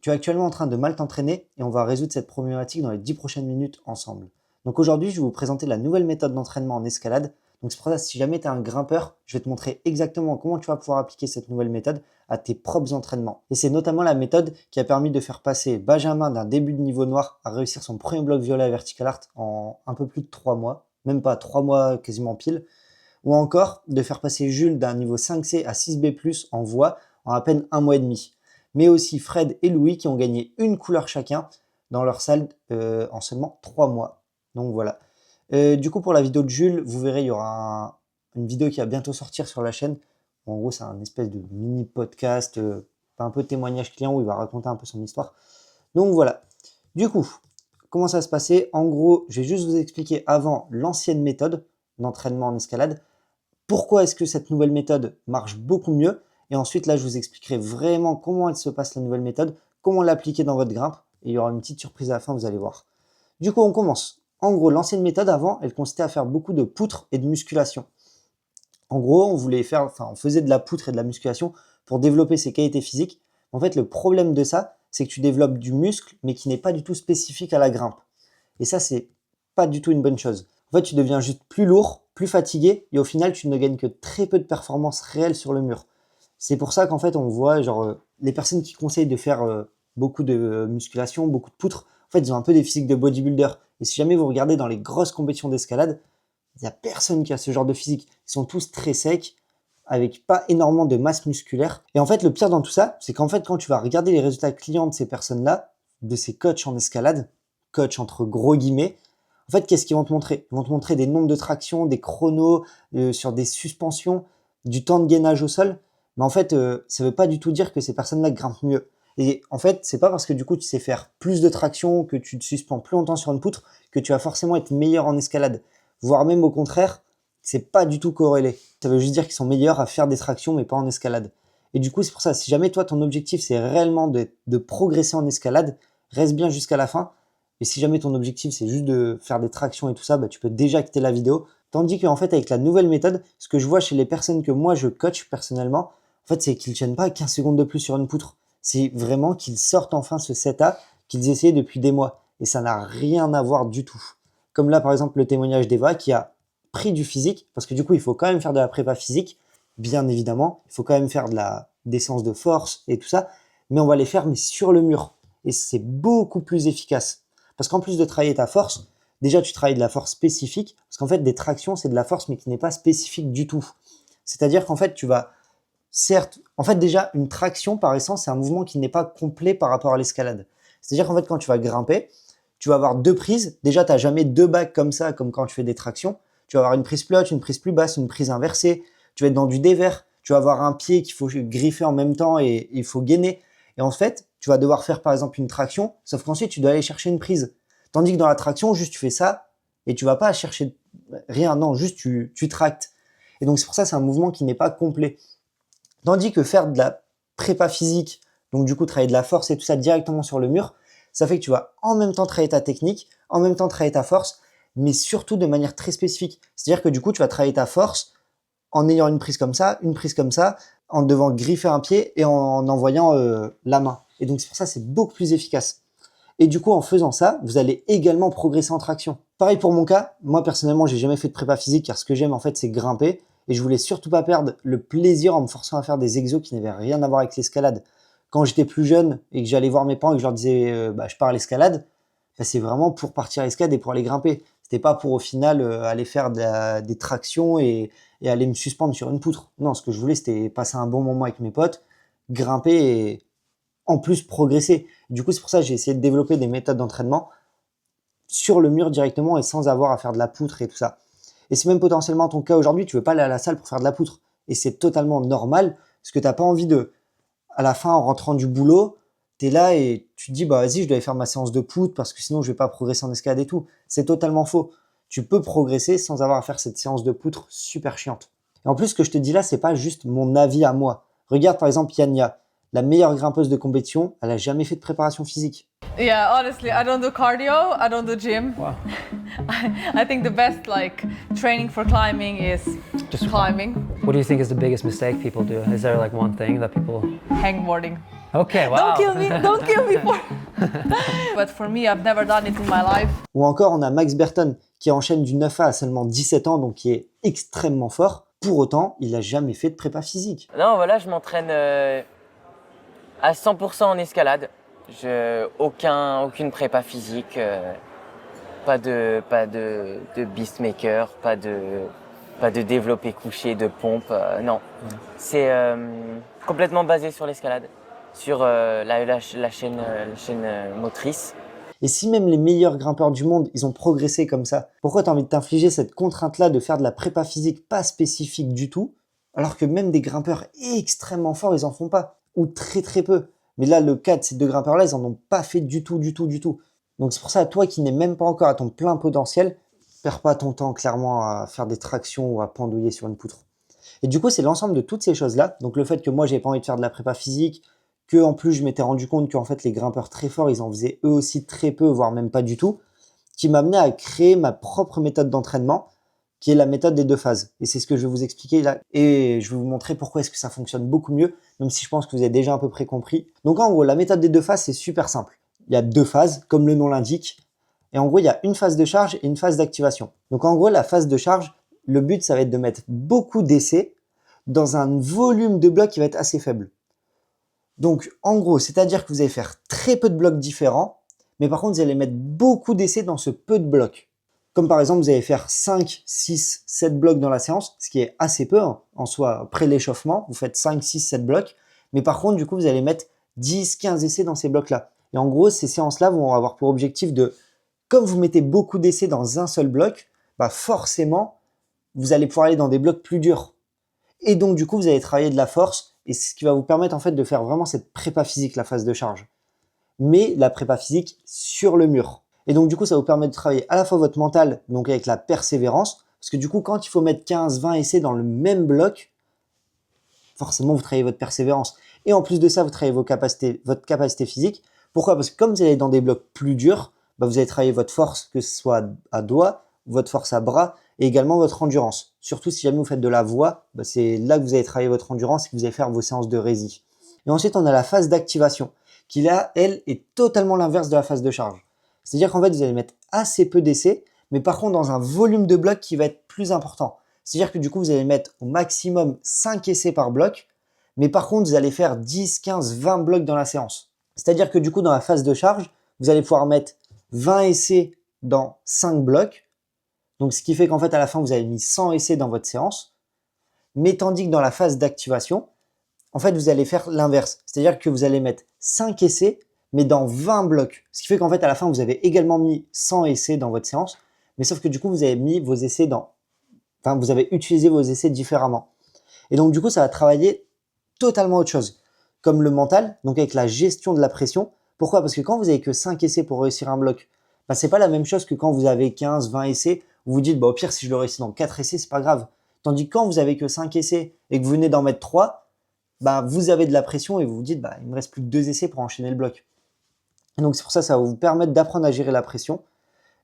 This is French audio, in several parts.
Tu es actuellement en train de mal t'entraîner et on va résoudre cette problématique dans les 10 prochaines minutes ensemble. Donc aujourd'hui, je vais vous présenter la nouvelle méthode d'entraînement en escalade. Donc c'est pour ça, si jamais tu es un grimpeur, je vais te montrer exactement comment tu vas pouvoir appliquer cette nouvelle méthode à tes propres entraînements. Et c'est notamment la méthode qui a permis de faire passer Benjamin d'un début de niveau noir à réussir son premier bloc violet à Vertical Art en un peu plus de 3 mois, même pas 3 mois quasiment pile, ou encore de faire passer Jules d'un niveau 5C à 6B+, en voix en à peine 1 mois et demi. Mais aussi Fred et Louis qui ont gagné une couleur chacun dans leur salle en seulement 3 mois. Donc voilà. Du coup, pour la vidéo de Jules, vous verrez, il y aura une vidéo qui va bientôt sortir sur la chaîne. En gros, c'est un espèce de mini podcast, un peu témoignage client où il va raconter un peu son histoire. Donc voilà. Du coup, comment ça va se passer? En gros, je vais juste vous expliquer avant l'ancienne méthode d'entraînement en escalade. Pourquoi est-ce que cette nouvelle méthode marche beaucoup mieux? Et ensuite, là, je vous expliquerai vraiment comment elle se passe, la nouvelle méthode, comment l'appliquer dans votre grimpe. Et il y aura une petite surprise à la fin, vous allez voir. Du coup, on commence. En gros, l'ancienne méthode avant, elle consistait à faire beaucoup de poutres et de musculation. En gros, on faisait de la poutre et de la musculation pour développer ses qualités physiques. En fait, le problème de ça, c'est que tu développes du muscle, mais qui n'est pas du tout spécifique à la grimpe. Et ça, c'est pas du tout une bonne chose. En fait, tu deviens juste plus lourd, plus fatigué, et au final, tu ne gagnes que très peu de performance réelle sur le mur. C'est pour ça qu'en fait, on voit les personnes qui conseillent de faire beaucoup de musculation, beaucoup de poutres, en fait, ils ont un peu des physiques de bodybuilder. Et si jamais vous regardez dans les grosses compétitions d'escalade, il n'y a personne qui a ce genre de physique. Ils sont tous très secs, avec pas énormément de masse musculaire. Et en fait, le pire dans tout ça, c'est qu'en fait, quand tu vas regarder les résultats clients de ces personnes-là, de ces coachs en escalade, coach entre gros guillemets, en fait, qu'est-ce qu'ils vont te montrer? Ils vont te montrer des nombres de tractions, des chronos sur des suspensions, du temps de gainage au sol. Mais en fait, ça veut pas du tout dire que ces personnes-là grimpent mieux. Et en fait, c'est pas parce que du coup tu sais faire plus de traction, que tu te suspends plus longtemps sur une poutre, que tu vas forcément être meilleur en escalade. Voire même au contraire, c'est pas du tout corrélé. Ça veut juste dire qu'ils sont meilleurs à faire des tractions, mais pas en escalade. Et du coup, c'est pour ça, si jamais toi, ton objectif, c'est réellement de progresser en escalade, reste bien jusqu'à la fin. Et si jamais ton objectif, c'est juste de faire des tractions et tout ça, bah, tu peux déjà quitter la vidéo. Tandis qu'en fait, avec la nouvelle méthode, ce que je vois chez les personnes que moi, je coach personnellement, en fait, c'est qu'ils ne tiennent pas 15 secondes de plus sur une poutre. C'est vraiment qu'ils sortent enfin ce setup qu'ils essayaient depuis des mois. Et ça n'a rien à voir du tout. Comme là, par exemple, le témoignage d'Eva qui a pris du physique, parce que du coup, il faut quand même faire de la prépa physique, bien évidemment. Il faut quand même faire des séances de force et tout ça. Mais on va les faire, mais sur le mur. Et c'est beaucoup plus efficace. Parce qu'en plus de travailler ta force, déjà, tu travailles de la force spécifique. Parce qu'en fait, des tractions, c'est de la force, mais qui n'est pas spécifique du tout. C'est-à-dire qu'en fait, tu vas... Certes, en fait, déjà, une traction, par essence, c'est un mouvement qui n'est pas complet par rapport à l'escalade. C'est-à-dire qu'en fait, quand tu vas grimper, tu vas avoir deux prises. Déjà, tu n'as jamais deux bacs comme ça, comme quand tu fais des tractions. Tu vas avoir une prise plus haute, une prise plus basse, une prise inversée. Tu vas être dans du dévers. Tu vas avoir un pied qu'il faut griffer en même temps et il faut gainer. Et en fait, tu vas devoir faire par exemple une traction, sauf qu'ensuite, tu dois aller chercher une prise. Tandis que dans la traction, juste tu fais ça et tu vas pas chercher rien. Non, juste tu tractes. Et donc, c'est pour ça c'est un mouvement qui n'est pas complet. Tandis que faire de la prépa physique, donc du coup travailler de la force et tout ça directement sur le mur, ça fait que tu vas en même temps travailler ta technique, en même temps travailler ta force, mais surtout de manière très spécifique. C'est-à-dire que du coup, tu vas travailler ta force en ayant une prise comme ça, en devant griffer un pied et en envoyant la main. Et donc c'est pour ça que c'est beaucoup plus efficace. Et du coup, en faisant ça, vous allez également progresser en traction. Pareil pour mon cas, moi personnellement, j'ai jamais fait de prépa physique car ce que j'aime en fait, c'est grimper. Et je voulais surtout pas perdre le plaisir en me forçant à faire des exos qui n'avaient rien à voir avec l'escalade. Quand j'étais plus jeune et que j'allais voir mes parents et que je leur disais je pars à l'escalade, bah, c'est vraiment pour partir à l'escalade et pour aller grimper. C'était pas pour au final aller faire des tractions et aller me suspendre sur une poutre. Non, ce que je voulais, c'était passer un bon moment avec mes potes, grimper et en plus progresser. Du coup, c'est pour ça que j'ai essayé de développer des méthodes d'entraînement sur le mur directement et sans avoir à faire de la poutre et tout ça. Et c'est même potentiellement ton cas aujourd'hui, tu veux pas aller à la salle pour faire de la poutre. Et c'est totalement normal, parce que t'as pas envie à la fin, en rentrant du boulot, tu es là et tu te dis, bah vas-y, je dois aller faire ma séance de poutre parce que sinon je vais pas progresser en escalade et tout. C'est totalement faux. Tu peux progresser sans avoir à faire cette séance de poutre super chiante. Et en plus, ce que je te dis là, c'est pas juste mon avis à moi. Regarde par exemple Yania, la meilleure grimpeuse de compétition, elle a jamais fait de préparation physique. Yeah, honestly, I don't do cardio, I don't do gym. Wow. I think the best training for climbing is just climbing. What do you think is the biggest mistake people do? Is there one thing that people... Hangboarding. Okay, wow. Don't kill me, don't kill me for. But for me, I've never done it in my life. Ou encore, on a Max Burton qui enchaîne du 9A à seulement 17 ans, donc qui est extrêmement fort. Pour autant, il n'a jamais fait de prépa physique. Non, voilà, je m'entraîne à 100% en escalade. Aucune prépa physique, pas de beastmaker, pas de développé couché, de pompe, non. C'est complètement basé sur l'escalade, sur la chaîne motrice. Et si même les meilleurs grimpeurs du monde, ils ont progressé comme ça, pourquoi tu as envie de t'infliger cette contrainte-là de faire de la prépa physique pas spécifique du tout, alors que même des grimpeurs extrêmement forts, ils en font pas, ou très très peu. Mais là, le cas de ces deux grimpeurs-là, ils en ont pas fait du tout. Donc c'est pour ça, toi qui n'es même pas encore à ton plein potentiel, perds pas ton temps clairement à faire des tractions ou à pendouiller sur une poutre. Et du coup, c'est l'ensemble de toutes ces choses-là. Donc le fait que moi, j'avais pas envie de faire de la prépa physique, que en plus je m'étais rendu compte qu'en fait les grimpeurs très forts, ils en faisaient eux aussi très peu, voire même pas du tout, qui m'a amené à créer ma propre méthode d'entraînement, qui est la méthode des 2 phases. Et c'est ce que je vais vous expliquer là. Et je vais vous montrer pourquoi est-ce que ça fonctionne beaucoup mieux, même si je pense que vous avez déjà à peu près compris. Donc en gros, la méthode des 2 phases, c'est super simple. Il y a 2 phases, comme le nom l'indique. Et en gros, il y a une phase de charge et une phase d'activation. Donc en gros, la phase de charge, le but, ça va être de mettre beaucoup d'essais dans un volume de blocs qui va être assez faible. Donc, en gros, c'est-à-dire que vous allez faire très peu de blocs différents, mais par contre, vous allez mettre beaucoup d'essais dans ce peu de blocs. Comme par exemple, vous allez faire 5, 6, 7 blocs dans la séance, ce qui est assez peu hein, en soi, après l'échauffement, vous faites 5, 6, 7 blocs, mais par contre, du coup, vous allez mettre 10, 15 essais dans ces blocs-là. Et en gros, ces séances-là vont avoir pour objectif de, comme vous mettez beaucoup d'essais dans un seul bloc, bah forcément, vous allez pouvoir aller dans des blocs plus durs. Et donc, du coup, vous allez travailler de la force, et c'est ce qui va vous permettre en fait de faire vraiment cette prépa physique, la phase de charge. Mais la prépa physique sur le mur. Et donc du coup, ça vous permet de travailler à la fois votre mental, donc avec la persévérance, parce que du coup, quand il faut mettre 15, 20 essais dans le même bloc, forcément, vous travaillez votre persévérance. Et en plus de ça, vous travaillez votre capacité physique. Pourquoi? Parce que comme vous allez dans des blocs plus durs, bah, vous allez travailler votre force, que ce soit à doigts, votre force à bras, et également votre endurance. Surtout si jamais vous faites de la voie, bah c'est là que vous allez travailler votre endurance et que vous allez faire vos séances de rési. Et ensuite, on a la phase d'activation, qui là, elle, est totalement l'inverse de la phase de charge. C'est-à-dire qu'en fait, vous allez mettre assez peu d'essais, mais par contre dans un volume de blocs qui va être plus important. C'est-à-dire que du coup, vous allez mettre au maximum 5 essais par bloc, mais par contre, vous allez faire 10, 15, 20 blocs dans la séance. C'est-à-dire que du coup, dans la phase de charge, vous allez pouvoir mettre 20 essais dans 5 blocs, donc, ce qui fait qu'en fait, à la fin, vous avez mis 100 essais dans votre séance. Mais tandis que dans la phase d'activation, en fait, vous allez faire l'inverse. C'est-à-dire que vous allez mettre 5 essais, mais dans 20 blocs. Ce qui fait qu'en fait, à la fin, vous avez également mis 100 essais dans votre séance. Mais sauf que du coup, vous avez mis vos essais enfin, vous avez utilisé vos essais différemment. Et donc, du coup, ça va travailler totalement autre chose. Comme le mental, donc avec la gestion de la pression. Pourquoi? Parce que quand vous avez que 5 essais pour réussir un bloc, bah, c'est pas la même chose que quand vous avez 15, 20 essais. Vous vous dites, bah, au pire, si je le réussis dans 4 essais, c'est pas grave. Tandis que quand vous avez que 5 essais et que vous venez d'en mettre 3, bah, vous avez de la pression et vous vous dites, bah, il me reste plus que 2 essais pour enchaîner le bloc. Et donc, c'est pour ça, ça va vous permettre d'apprendre à gérer la pression.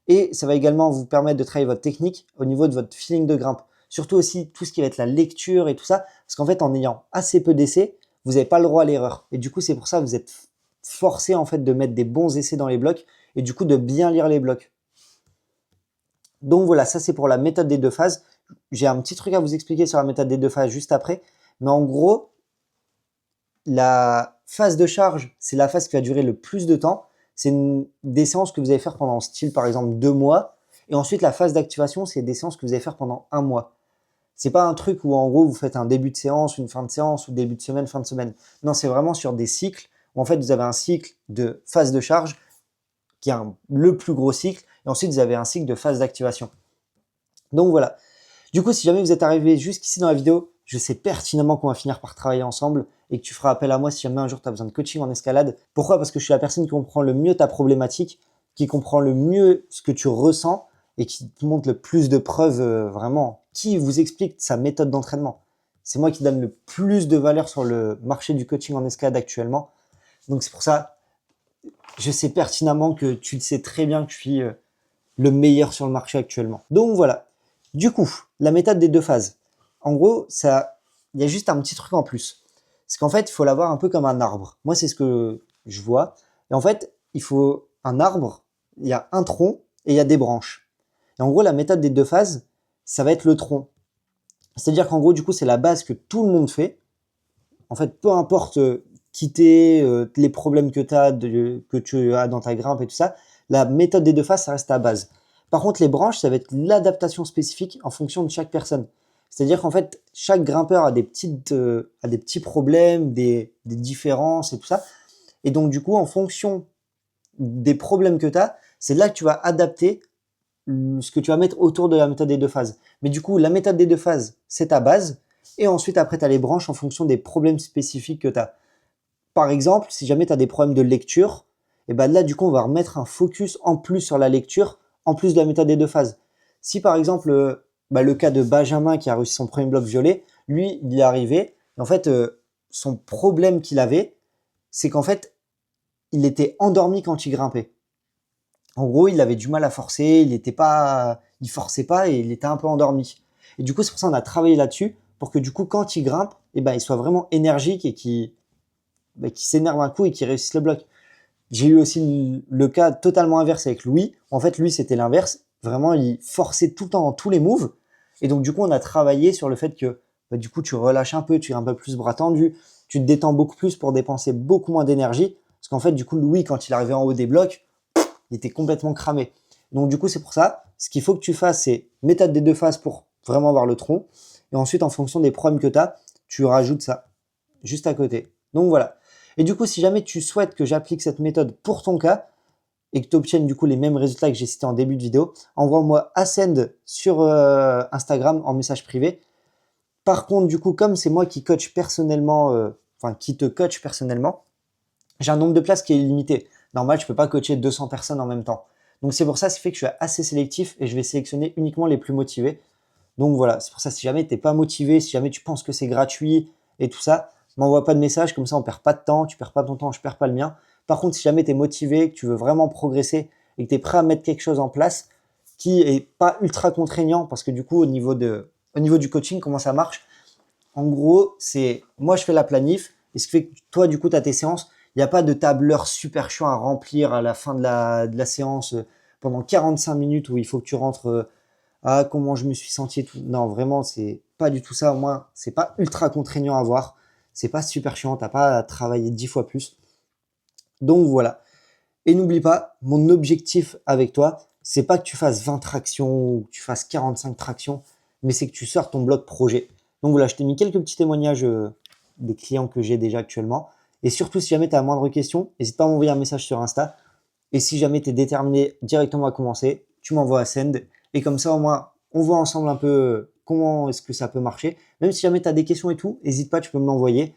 Et ça va également vous permettre de travailler votre technique au niveau de votre feeling de grimpe. Surtout aussi tout ce qui va être la lecture et tout ça. Parce qu'en fait, en ayant assez peu d'essais, vous n'avez pas le droit à l'erreur. Et du coup, c'est pour ça que vous êtes forcé en fait de mettre des bons essais dans les blocs et du coup de bien lire les blocs. Donc voilà, ça c'est pour la méthode des 2 phases. J'ai un petit truc à vous expliquer sur la méthode des 2 phases juste après. Mais en gros, la phase de charge, c'est la phase qui va durer le plus de temps. C'est des séances que vous allez faire pendant style par exemple 2 mois. Et ensuite, la phase d'activation, c'est des séances que vous allez faire pendant 1 mois. C'est pas un truc où en gros vous faites un début de séance, une fin de séance ou début de semaine, fin de semaine. Non, c'est vraiment sur des cycles où en fait vous avez un cycle de phase de charge qui est le plus gros cycle et ensuite vous avez un cycle de phase d'activation. Donc voilà. Du coup, si jamais vous êtes arrivé jusqu'ici dans la vidéo, je sais pertinemment qu'on va finir par travailler ensemble et que tu feras appel à moi si jamais un jour tu as besoin de coaching en escalade. Pourquoi? Parce que je suis la personne qui comprend le mieux ta problématique, qui comprend le mieux ce que tu ressens et qui te montre le plus de preuves vraiment, qui vous explique sa méthode d'entraînement. C'est moi qui donne le plus de valeur sur le marché du coaching en escalade actuellement. Donc c'est pour ça, je sais pertinemment que tu le sais très bien que je suis le meilleur sur le marché actuellement. Donc voilà. Du coup, la méthode des 2 phases. En gros, il y a juste un petit truc en plus. c'est qu'en fait, il faut l'avoir un peu comme un arbre. Moi, c'est ce que je vois. Et en fait, il faut un arbre, il y a un tronc et il y a des branches. Et en gros, la méthode des 2 phases, ça va être le tronc. C'est-à-dire qu'en gros, du coup, c'est la base que tout le monde fait. En fait, peu importe qui t'es, les problèmes que tu as dans ta grimpe et tout ça, la méthode des 2 phases, ça reste ta base. Par contre, les branches, ça va être l'adaptation spécifique en fonction de chaque personne. C'est-à-dire qu'en fait, chaque grimpeur a des petits problèmes, des différences et tout ça. Et donc, du coup, en fonction des problèmes que tu as, c'est là que tu vas adapter ce que tu vas mettre autour de la méthode des 2 phases. Mais du coup, la méthode des 2 phases, c'est ta base. Et ensuite, après, tu as les branches en fonction des problèmes spécifiques que tu as. Par exemple, si jamais tu as des problèmes de lecture, et ben là, du coup, on va remettre un focus en plus sur la lecture, en plus de la méthode des 2 phases. Si par exemple, le cas de Benjamin qui a réussi son premier bloc violet, lui, il est arrivé. Et en fait, son problème qu'il avait, c'est qu'en fait, il était endormi quand il grimpait. En gros, il avait du mal à forcer, il forçait pas et il était un peu endormi. Et du coup, c'est pour ça qu'on a travaillé là-dessus pour que du coup, quand il grimpe, il soit vraiment énergique et qu'il s'énerve un coup et qu'il réussisse le bloc. J'ai eu aussi le cas totalement inverse avec Louis. En fait, lui, c'était l'inverse. Vraiment, il forçait tout le temps dans tous les moves. Et donc, du coup, on a travaillé sur le fait que du coup, tu relâches un peu, tu es un peu plus bras tendu, tu te détends beaucoup plus pour dépenser beaucoup moins d'énergie. Parce qu'en fait, du coup, Louis, quand il arrivait en haut des blocs, il était complètement cramé. Donc, du coup, c'est pour ça. Ce qu'il faut que tu fasses, c'est méthode des 2 phases pour vraiment avoir le tronc. Et ensuite, en fonction des problèmes que tu as, tu rajoutes ça juste à côté. Donc, voilà. Et du coup, si jamais tu souhaites que j'applique cette méthode pour ton cas et que tu obtiennes du coup les mêmes résultats que j'ai cités en début de vidéo, envoie-moi Ascend sur Instagram en message privé. Par contre, du coup, comme c'est moi qui coach personnellement, qui te coach personnellement, j'ai un nombre de places qui est illimité. Normal, je peux pas coacher 200 personnes en même temps. Donc c'est pour ça, ce qui fait que je suis assez sélectif et je vais sélectionner uniquement les plus motivés. Donc voilà, c'est pour ça, si jamais t'es pas motivé, si jamais tu penses que c'est gratuit et tout ça, m'envoie pas de message, comme ça on perd pas de temps, tu perds pas ton temps, je perds pas le mien. Par contre, si jamais tu es motivé, que tu veux vraiment progresser et que tu es prêt à mettre quelque chose en place qui est pas ultra contraignant, parce que du coup, au niveau du coaching, comment ça marche? En gros, c'est moi je fais la planif, et ce qui fait que toi, du coup, tu as tes séances. Il n'y a pas de tableur super chiant à remplir à la fin de la séance pendant 45 minutes où il faut que tu rentres comment je me suis senti et tout. Non, vraiment, c'est pas du tout ça. Au moins, c'est pas ultra contraignant à voir. C'est pas super chiant, t'as pas à travailler 10 fois plus. Donc voilà. Et n'oublie pas, mon objectif avec toi, c'est pas que tu fasses 20 tractions ou que tu fasses 45 tractions, mais c'est que tu sortes ton bloc projet. Donc voilà, je t'ai mis quelques petits témoignages des clients que j'ai déjà actuellement. Et surtout, si jamais tu as la moindre question, n'hésite pas à m'envoyer un message sur Insta. Et si jamais tu es déterminé directement à commencer, tu m'envoies à Send. Et comme ça, au moins, on voit ensemble un peu comment est-ce que ça peut marcher. Même si jamais tu as des questions et tout, n'hésite pas, tu peux me l'envoyer.